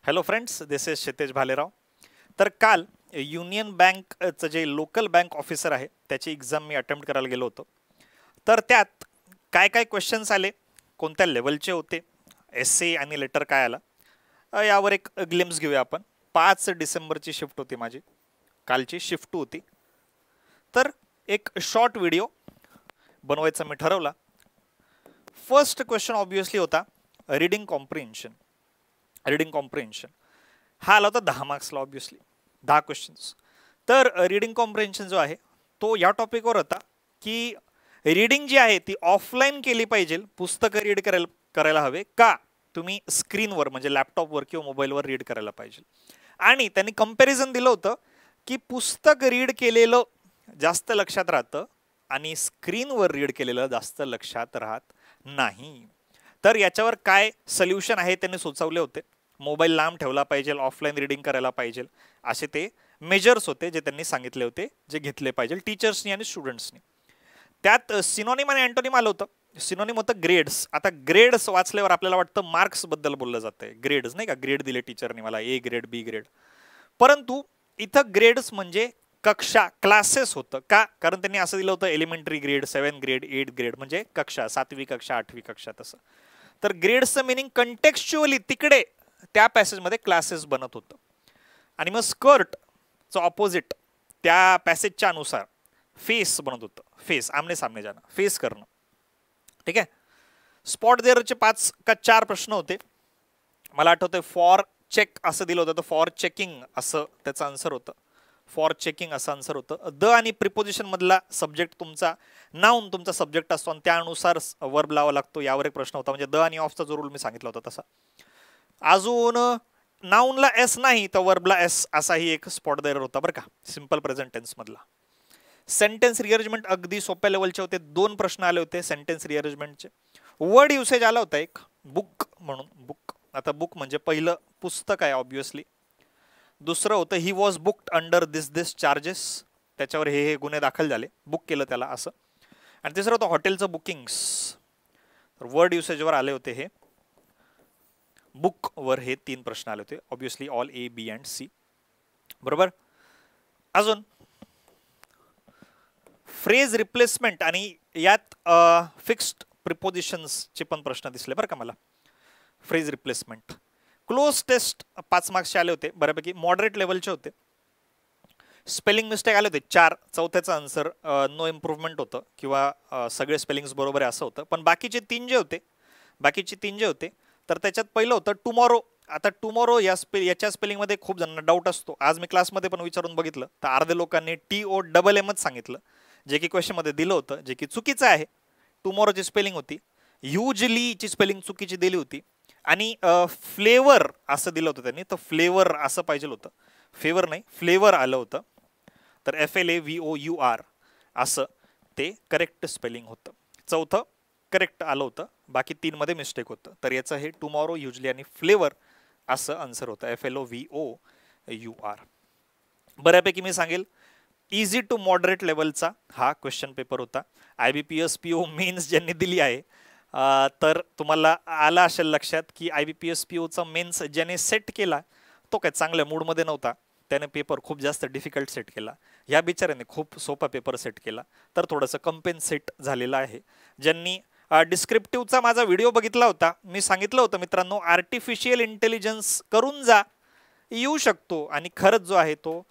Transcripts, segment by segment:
Hello friends, this is Kshitij Bhalerao. तर काल union बँकचं जे लोकल बँक ऑफिसर आहे त्याची एक्झाम मी अटेम्प्ट करायला गेलो होतो. तर त्यात काय काय क्वेश्चन्स आले, कोणत्या लेवलचे होते, एसे आणि लेटर काय आला, यावर एक ग्लिम्स घेऊया आपण. 5 डिसेंबरची शिफ्ट होती माझी, कालची शिफ्ट 2 होती. तर एक शॉर्ट व्हिडिओ बनवायचा मी ठरवला. फर्स्ट क्वेश्चन ऑब्विसली होता रीडिंग कॉम्प्रिहेन्शन. रीडिंग कॉम्प्रिहेन्शन हा आला होता 10 मार्क्सला, ऑब्विसली 10 क्वेश्चन्स. तर रीडिंग कॉम्प्रिहेन्शन जो आहे तो या टॉपिकवर होता की रीडिंग जी आहे ती ऑफलाईन केली पाहिजे, पुस्तकं रीड करायला हवे का तुम्ही स्क्रीनवर म्हणजे लॅपटॉपवर किंवा मोबाईलवर रीड करायला पाहिजे. आणि त्यांनी कंपॅरिझन दिलं होतं की पुस्तक रीड केलेलं जास्त लक्षात राहतं आणि स्क्रीनवर रीड केलेलं जास्त लक्षात राहत नाही. तर याच्यावर काय सोल्युशन आहे त्यांनी सुचवले होते. मोबाईल लांब ठेवला पाहिजे, ऑफलाईन रीडिंग करायला पाहिजे, असे ते मेजर्स होते जे त्यांनी सांगितले होते, जे घेतले पाहिजे टीचर्सनी आणि स्टुडंट्सनी. त्यात सिनोनिम आणि अँटोनिम आलं होतं. सिनोनिम होतं ग्रेड्स. आता ग्रेड्स वाचल्यावर आपल्याला वाटतं मार्क्स बद्दल बोललं जातंय, ग्रेड्स नाही का, ग्रेड दिले टीचरने मला, ए ग्रेड बी ग्रेड. परंतु इथं ग्रेड्स म्हणजे कक्षा, क्लासेस होतं का, कारण त्यांनी असं दिलं होतं एलिमेंटरी ग्रेड, 7 ग्रेड, 8 ग्रेड म्हणजे कक्षा, 7वी कक्षा, 8वी कक्षा तसं. तर ग्रेड्सचं मिनिंग कंटेक्च्युअली तिकडे त्या पॅसेजमध्ये क्लासेस बनत होतं. आणि मग स्कर्टचं ऑपोजिट त्या पॅसेजच्या अनुसार फेस बनत होतं. फेस, आमने सामने जाणं, फेस करणं. ठीक आहे. स्पॉट देअरचे 5 का 4 प्रश्न होते. मला आठवतंय फॉर चेक असं दिलं होतं, तर फॉर चेकिंग असं त्याचं आन्सर होतं. फॉर चेकिंग असं आन्सर होतं. द आणि प्रिपोजिशन मधला सब्जेक्ट तुमचा, नाऊन तुमचा सब्जेक्ट असतो आणि त्यानुसार वर्ब लावा लागतो, यावर एक प्रश्न होता. म्हणजे द आणि ऑफचा जो रूल मी सांगितला होता तसा. अजून नाऊनला एस नाही तर वर्बला एस असाही एक स्पॉट देअर होता बरं का, सिंपल प्रेझेंट टेन्स मधला. सेंटेन्स रिअरेंजमेंट अगदी सोप्या लेवलचे होते. 2 प्रश्न आले होते सेंटेन्स रिअरेंजमेंटचे. वर्ड युसेज आला होता एक, बुक म्हणून. बुक, आता बुक म्हणजे पहिलं पुस्तक आहे ऑब्विसली. दुसरं होतं he was booked under this charges, त्याच्यावर हे गुन्हे दाखल झाले, बुक केलं त्याला असं. आणि तिसरं होतं हॉटेलचं बुकिंग्स. तर वर्ड युसेजवर आले होते हे, बुक वर हे 3 प्रश्न आले होते. Obviously all A, B and C. बरोबर. अजून फ्रेज रिप्लेसमेंट आणि यात फिक्स्ड प्रिपोजिशन्सचे पण प्रश्न दिसले बरं का मला. फ्रेज रिप्लेसमेंट, क्लोज टेस्ट 5 मार्क्सचे आले होते, बऱ्यापैकी मॉडरेट लेवलचे होते. स्पेलिंग मिस्टेक आले होते 4. चौथ्याचं आन्सर नो इम्प्रूव्हमेंट होतं किंवा सगळे स्पेलिंग्स बरोबर आहे असं होतं. पण बाकीचे 3 जे होते तर त्याच्यात पहिलं होतं टुमॉरो. आता टुमॉरो याच्या स्पेलिंगमध्ये खूप जणांना डाऊट असतो. आज मी क्लासमध्ये पण विचारून बघितलं तर अर्ध्या लोकांनी TOMM सांगितलं, जे की क्वेश्चनमध्ये दिलं होतं, जे की चुकीचं आहे. टुमॉरोची स्पेलिंग होती, युजलीची स्पेलिंग चुकीची दिली होती. आणि फ्लेवर असं दिलं होतं त्यांनी, तर फ्लेवर असं पाहिजे होतं, फेवर नाही फ्लेवर आलं होतं. तर FLAVOUR असं ते करेक्ट स्पेलिंग होतं. चौथं करेक्ट आलं होतं, बाकी 3 मध्ये मिस्टेक होतं. तर याचं हे टुमॉरो, युजली आणि फ्लेवर असं आन्सर होतं, FLOVOUR. बऱ्यापैकी मी सांगेल इझी टू मॉडरेट लेवलचा हा क्वेश्चन पेपर होता. IBPS PO मेन्स ज्यांनी दिली आहे तर तुम्हाला आलं असेल लक्षात की IBPS POचा मेन्स ज्याने सेट केला तो काय चांगल्या मूडमध्ये नव्हता, त्याने पेपर खूप जास्त डिफिकल्ट सेट केला. या बिचाऱ्याने खूप सोपा पेपर सेट केला, तर थोडंसं कंपेन्सेट झालेलं आहे. ज्यांनी डिस्क्रिप्टिव्हचा माझा व्हिडिओ बघितला होता, मी सांगितलं होतं मित्रांनो आर्टिफिशियल इंटेलिजन्स करून जा, येऊ शकतो. आणि खरंच जो आहे तो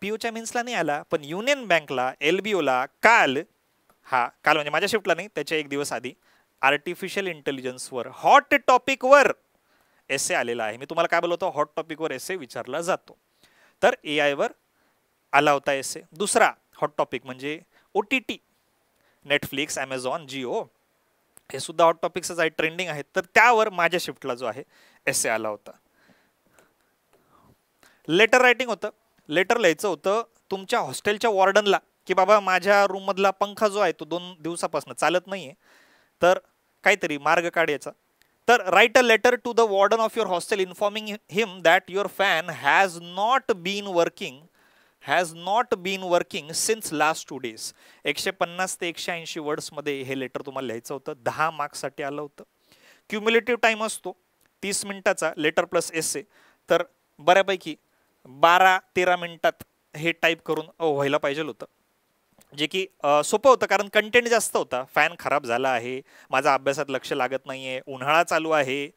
POच्या मेन्सला नाही आला, पण युनियन बँकला, LBOला काल म्हणजे माझ्या शिफ्टला नाही, त्याच्या 1 दिवस आधी आर्टिफिशियल इंटेलिजन्सवर हॉट टॉपिकवर एसे आलेला आहे. मी तुम्हाला काय बोलतो, हॉट टॉपिकवर एसे विचारला जातो, तर AI वर आला होता एसे. दुसरा हॉट टॉपिक म्हणजे OTT, नेटफ्लिक्स, Amazon, जिओ, हे सुद्धा हॉट टॉपिक्सच आहे, ट्रेंडिंग आहेत. तर त्यावर माझ्या शिफ्टला जो आहे एसे आला होता. लेटर रायटिंग होतं. लेटर लिहायचं होतं तुमच्या हॉस्टेलच्या वॉर्डनला की बाबा माझ्या रूम मधला पंखा जो आहे तो 2 दिवसापासून चालत नाहीये, तर काहीतरी मार्ग काढायचा. तर write a letter to the warden of your hostel informing him that your fan has not been working since last 2 days. 150 ते 180 वर्ड्स मध्ये हे लेटर तुम्हाला लिहायचं होतं. 10 मार्क्ससाठी आलं होतं. क्युम्युलेटिव्ह टाइम असतो 30 मिनिटाचा, लेटर प्लस एसे. तर बऱ्यापैकी 12-13 मिनिटात हे टाईप करून व्हायला पाहिजे होतं, जे की सोपं होतं कारण कंटेंट जास्त होता. फॅन खराब झाला आहे, माझा अभ्यासात लक्ष लागत नाही आहे, उन्हाळा चालू आहे,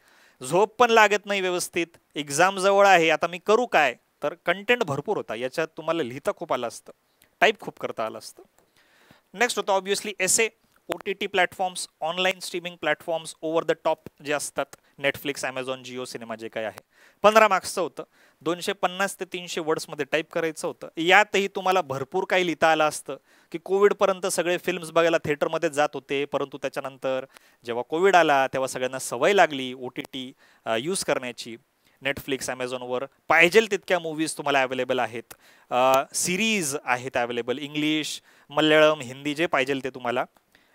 झोप पण लागत नाही व्यवस्थित, एक्झाम जवळ आहे, आता मी करू काय. तर कंटेंट भरपूर होता, याच्यात तुम्हाला लिहिता खूप आलं असतं, टाईप खूप करता आलं असतं. नेक्स्ट होतं obviously essay. OTT platforms, online streaming platforms, over the top जे असतात, नेटफ्लिक्स, ॲमेझॉन, जिओ सिनेमा जे काही आहे, 15 मार्क्सचं होतं. 250 ते 300 वर्ड्समध्ये टाईप करायचं होतं. यातही तुम्हाला भरपूर काही लिहिता आलं असतं की कोविडपर्यंत सगळे फिल्म्स बघायला थिएटरमध्येच जात होते, परंतु त्याच्यानंतर जेव्हा कोविड आला तेव्हा सगळ्यांना सवय लागली OTT यूज करण्याची. नेटफ्लिक्स, ॲमेझॉनवर पाहिजेल तितक्या मूवीज तुम्हाला अवेलेबल आहेत, सिरीज आहेत अवेलेबल, इंग्लिश, मल्याळम, हिंदी, जे पाहिजेल ते तुम्हाला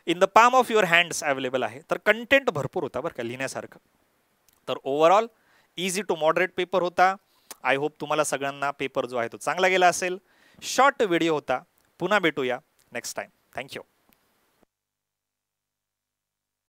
in the palm of your hands available आहे. तर कंटेंट भरपूर होता बरं का लिहिण्यासारखं. तर overall easy to moderate paper होता. आय होप तुम्हाला सगळ्यांना पेपर जो आहे तो चांगला गेला असेल. शॉर्ट व्हिडिओ होता. पुन्हा भेटूया नेक्स्ट टाइम. थँक्यू.